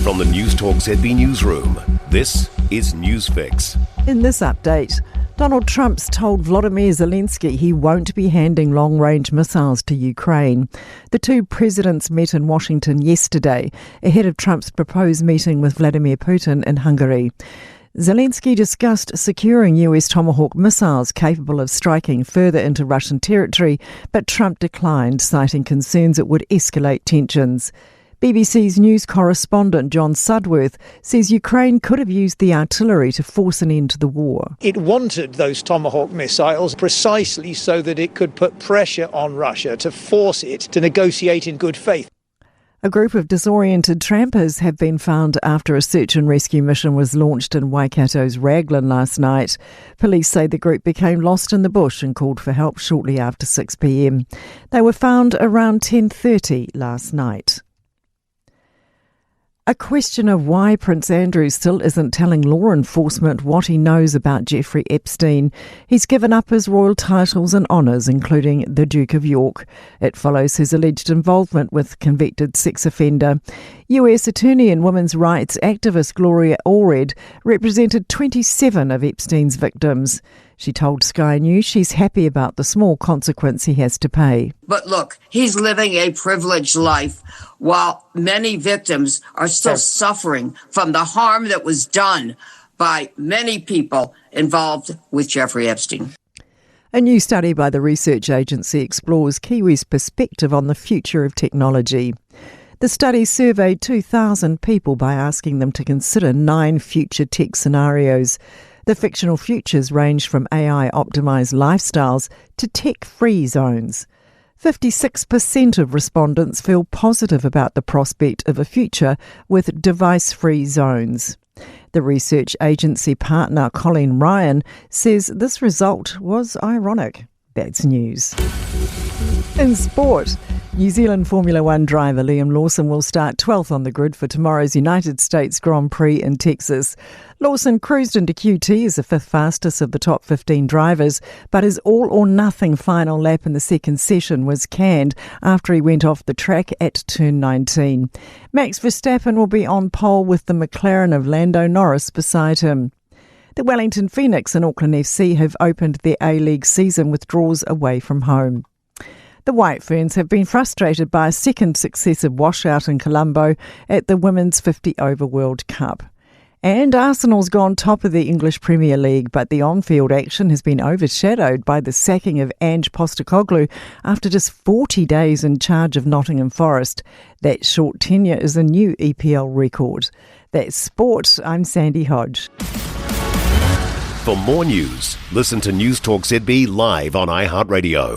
From the Newstalk ZB newsroom, this is Newsfix. In this update, Donald Trump's told Volodymyr Zelensky he won't be handing long-range missiles to Ukraine. The two presidents met in Washington yesterday, ahead of Trump's proposed meeting with Vladimir Putin in Hungary. Zelensky discussed securing US Tomahawk missiles capable of striking further into Russian territory, but Trump declined, citing concerns it would escalate tensions. BBC's news correspondent John Sudworth says Ukraine could have used the artillery to force an end to the war. It wanted those Tomahawk missiles precisely so that it could put pressure on Russia to force it to negotiate in good faith. A group of disoriented trampers have been found after a search and rescue mission was launched in Waikato's Raglan last night. Police say the group became lost in the bush and called for help shortly after 6 p.m. They were found around 10:30 last night. A question of why Prince Andrew still isn't telling law enforcement what he knows about Jeffrey Epstein. He's given up his royal titles and honours, including the Duke of York. It follows his alleged involvement with convicted sex offender. US attorney and women's rights activist Gloria Allred represented 27 of Epstein's victims. She told Sky News she's happy about the small consequence he has to pay. But look, he's living a privileged life while many victims are still suffering from the harm that was done by many people involved with Jeffrey Epstein. A new study by the research agency explores Kiwis' perspective on the future of technology. The study surveyed 2,000 people by asking them to consider 9 future tech scenarios. The fictional futures range from AI-optimised lifestyles to tech-free zones. 56% of respondents feel positive about the prospect of a future with device-free zones. The research agency partner Colleen Ryan says this result was ironic. That's news. In sport, New Zealand Formula One driver Liam Lawson will start 12th on the grid for tomorrow's United States Grand Prix in Texas. Lawson cruised into QT as the 5th fastest of the top 15 drivers, but his all-or-nothing final lap in the second session was canned after he went off the track at turn 19. Max Verstappen will be on pole with the McLaren of Lando Norris beside him. The Wellington Phoenix and Auckland FC have opened their A-League season with draws away from home. The White Ferns have been frustrated by a second successive washout in Colombo at the Women's 50-over World Cup. And Arsenal's gone top of the English Premier League, but the on-field action has been overshadowed by the sacking of Ange Postecoglou after just 40 days in charge of Nottingham Forest. That short tenure is a new EPL record. That's sport. I'm Sandy Hodge. For more news, listen to Newstalk ZB live on iHeartRadio.